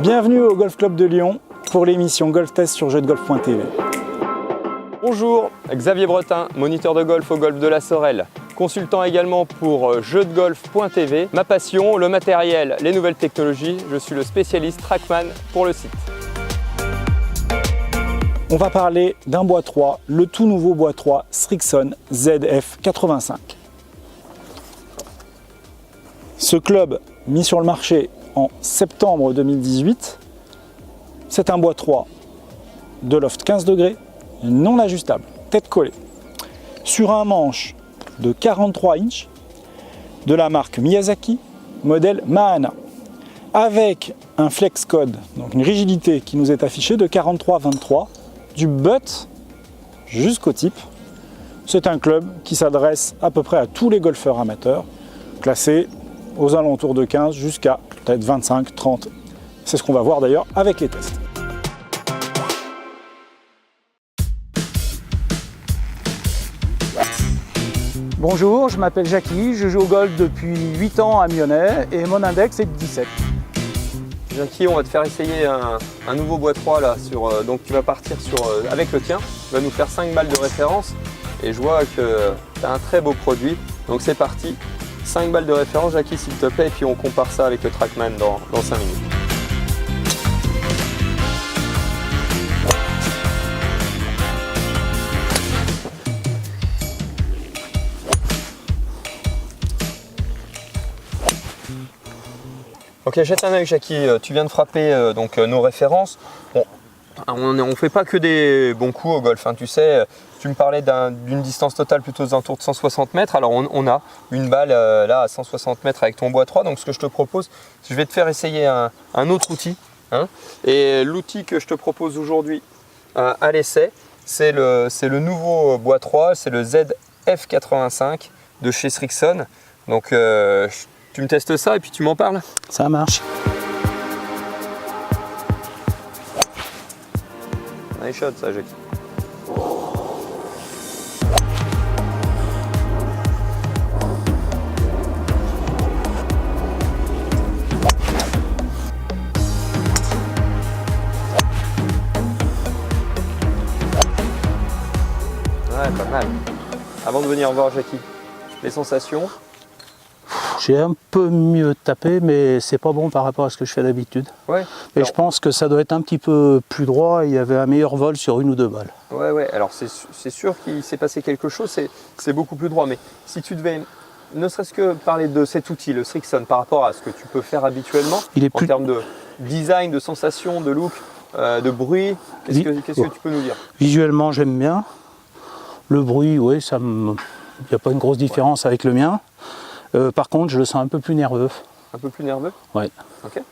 Bienvenue au Golf Club de Lyon pour l'émission Golf Test sur jeuxdegolf.tv. Bonjour, Xavier Bretin, moniteur de golf au golf de la Sorel, consultant également pour jeuxdegolf.tv. Ma passion, le matériel, les nouvelles technologies, je suis le spécialiste Trackman pour le site. On va parler d'un bois 3, le tout nouveau bois 3 Srixon ZF85. Ce club mis sur le marché en septembre 2018, c'est un bois 3 de loft 15 degrés, non ajustable, tête collée, sur un manche de 43 inches de la marque Miyazaki, modèle Mahana, avec un flex code, donc une rigidité qui nous est affichée de 43-23, du butt jusqu'au tip. C'est un club qui s'adresse à peu près à tous les golfeurs amateurs, classés aux alentours de 15 jusqu'à peut-être 25, 30. C'est ce qu'on va voir d'ailleurs avec les tests. Bonjour, je m'appelle Jackie, je joue au golf depuis 8 ans à Mionnay et mon index est de 17. Jackie, on va te faire essayer un nouveau bois 3 là, donc tu vas partir avec le tien, tu vas nous faire 5 balles de référence et je vois que tu as un très beau produit, donc c'est parti. 5 balles de référence, Jackie, s'il te plaît, et puis on compare ça avec le Trackman dans 5 minutes. Ok, jette un œil, Jackie, tu viens de frapper nos références. Bon, on ne fait pas que des bons coups au golf, hein, tu sais. Tu me parlais d'une distance totale plutôt aux alentours de 160 mètres. Alors on a une balle là à 160 mètres avec ton bois 3. Donc ce que je te propose, je vais te faire essayer un autre outil. Hein. Et l'outil que je te propose aujourd'hui à l'essai, c'est le nouveau bois 3, c'est le ZF85 de chez Srixon. Donc tu me testes ça et puis tu m'en parles. Ça marche. Nice shot ça, Jackie. Ouais, pas mal. Avant de venir voir Jackie, les sensations? J'ai un peu mieux tapé, mais c'est pas bon par rapport à ce que je fais d'habitude. Ouais. Et je pense que ça doit être un petit peu plus droit. Il y avait un meilleur vol sur une ou deux balles. Ouais. Alors c'est sûr qu'il s'est passé quelque chose. C'est beaucoup plus droit. Mais si tu devais, ne serait-ce que parler de cet outil, le Srixon, par rapport à ce que tu peux faire habituellement, en termes de design, de sensation, de look, de bruit, qu'est-ce que tu peux nous dire? Visuellement, j'aime bien. Le bruit, oui, il n'y a pas une grosse différence avec le mien. Par contre, je le sens un peu plus nerveux. Un peu plus nerveux? Oui. Ok.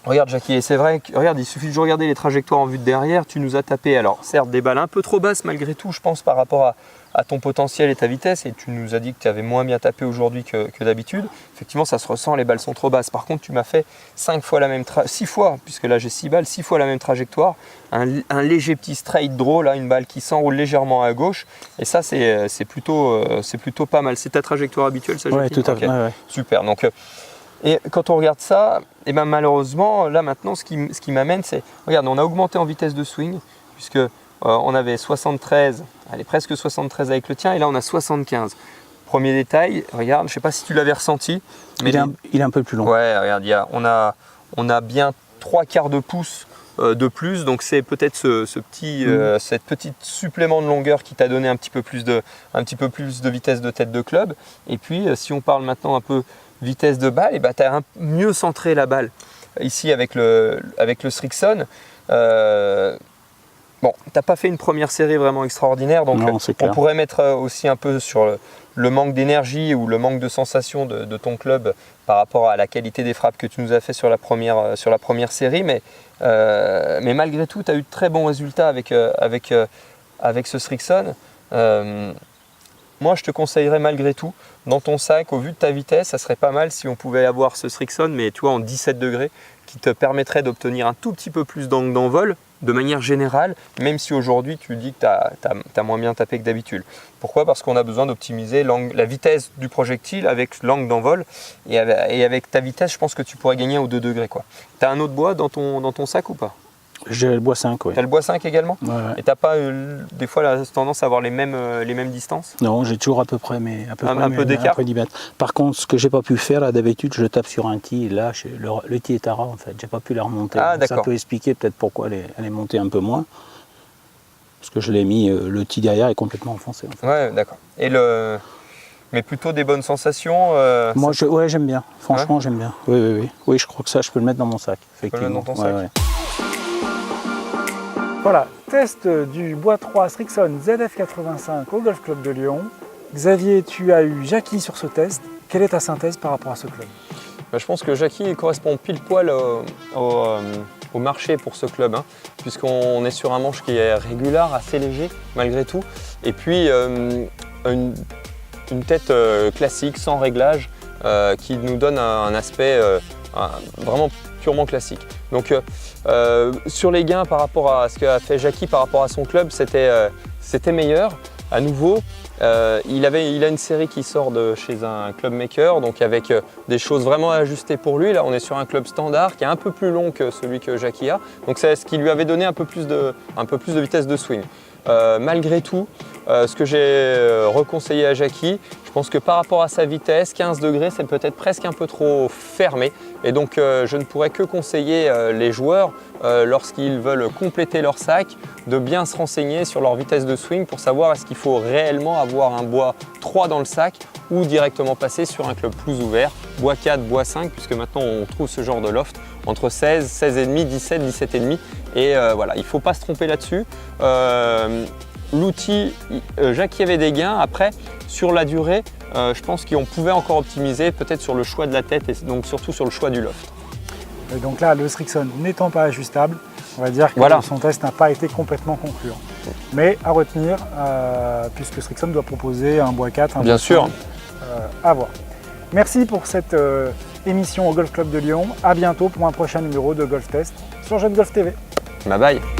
Regarde Jackie, et c'est vrai que, regarde, il suffit de regarder les trajectoires en vue de derrière, tu nous as tapé, alors certes des balles un peu trop basses malgré tout, je pense par rapport à ton potentiel et ta vitesse, et tu nous as dit que tu avais moins bien tapé aujourd'hui que d'habitude. Effectivement, ça se ressent, les balles sont trop basses. Par contre, tu m'as fait 6 fois, puisque là j'ai 6 balles, 6 fois la même trajectoire, un léger petit straight draw, là, une balle qui s'enroule légèrement à gauche, et ça c'est plutôt pas mal. C'est ta trajectoire habituelle, ça, Jackie? Oui, tout à fait. Ouais. Super. Donc, et quand on regarde ça, et ben malheureusement, là maintenant, ce qui m'amène, c'est, regarde, on a augmenté en vitesse de swing, puisque on avait 73, allez, presque 73 avec le tien, et là on a 75. Premier détail, regarde, je ne sais pas si tu l'avais ressenti, mais il est un peu plus long. Ouais, regarde, on a bien 3/4 de pouce de plus, donc c'est peut-être cette petite supplément de longueur qui t'a donné un petit peu plus de vitesse de tête de club. Et puis si on parle maintenant un peu vitesse de balle, et ben, tu as mieux centré la balle ici avec le Srixon. Bon, tu n'as pas fait une première série vraiment extraordinaire, donc non, on pourrait mettre aussi un peu sur le manque d'énergie ou le manque de sensation de ton club par rapport à la qualité des frappes que tu nous as fait sur la première série, mais malgré tout, tu as eu de très bons résultats avec ce Srixon. Moi, je te conseillerais malgré tout, dans ton sac, au vu de ta vitesse, ça serait pas mal si on pouvait avoir ce Srixon, mais tu vois, en 17 degrés, qui te permettrait d'obtenir un tout petit peu plus d'angle d'envol, de manière générale, même si aujourd'hui tu dis que tu as moins bien tapé que d'habitude. Pourquoi? Parce qu'on a besoin d'optimiser la vitesse du projectile avec l'angle d'envol, et avec ta vitesse, je pense que tu pourrais gagner 1 ou 2 degrés. Tu as un autre bois dans ton sac ou pas? J'ai le bois 5, oui. Tu as le bois 5 également? Ouais. Et tu n'as pas des fois la tendance à avoir les mêmes distances? Non, j'ai toujours à peu près un peu d'écart. 10 mètres. Par contre, ce que j'ai pas pu faire, là, d'habitude, je tape sur un tee, et là, le tee est à ras, en fait. J'ai pas pu la remonter. Ah, ça peut expliquer peut-être pourquoi elle est montée un peu moins. Parce que je l'ai mis, le tee derrière est complètement enfoncé. En fait. Ouais, d'accord. Mais plutôt des bonnes sensations. Moi, j'aime bien. Franchement, j'aime bien. Oui, je crois que ça, je peux le mettre dans mon sac. Tu peux le mettre dans ton sac. Voilà, test du bois 3 Srixon ZF85 au Golf Club de Lyon. Xavier, tu as eu Jackie sur ce test. Quelle est ta synthèse par rapport à ce club? Je pense que Jackie correspond pile poil au marché pour ce club, puisqu'on est sur un manche qui est régulier, assez léger malgré tout. Et puis une tête classique, sans réglage, qui nous donne un aspect vraiment purement classique. Donc sur les gains par rapport à ce qu'a fait Jackie par rapport à son club, c'était meilleur. À nouveau, il a une série qui sort de chez un club maker, donc avec des choses vraiment ajustées pour lui. Là, on est sur un club standard qui est un peu plus long que celui que Jackie a. Donc c'est ce qui lui avait donné un peu plus de vitesse de swing. Malgré tout, ce que j'ai reconseillé à Jackie, je pense que par rapport à sa vitesse, 15 degrés, c'est peut-être presque un peu trop fermé. Et donc je ne pourrais que conseiller les joueurs, lorsqu'ils veulent compléter leur sac, de bien se renseigner sur leur vitesse de swing pour savoir est-ce qu'il faut réellement avoir un bois 3 dans le sac ou directement passer sur un club plus ouvert, bois 4, bois 5, puisque maintenant on trouve ce genre de loft entre 16, 16,5, 17, 17,5. Et voilà, il ne faut pas se tromper là-dessus. L'outil, Jackie avait des gains. Après, sur la durée, je pense qu'on pouvait encore optimiser, peut-être sur le choix de la tête et donc surtout sur le choix du loft. Et donc là, le Srixon n'étant pas ajustable, on va dire que son test n'a pas été complètement concluant. Mais à retenir, puisque Srixon doit proposer un bois 4, Bien sûr. À voir. Merci pour cette émission au Golf Club de Lyon. À bientôt pour un prochain numéro de Golf Test sur Jeune Golf TV. Bye bye.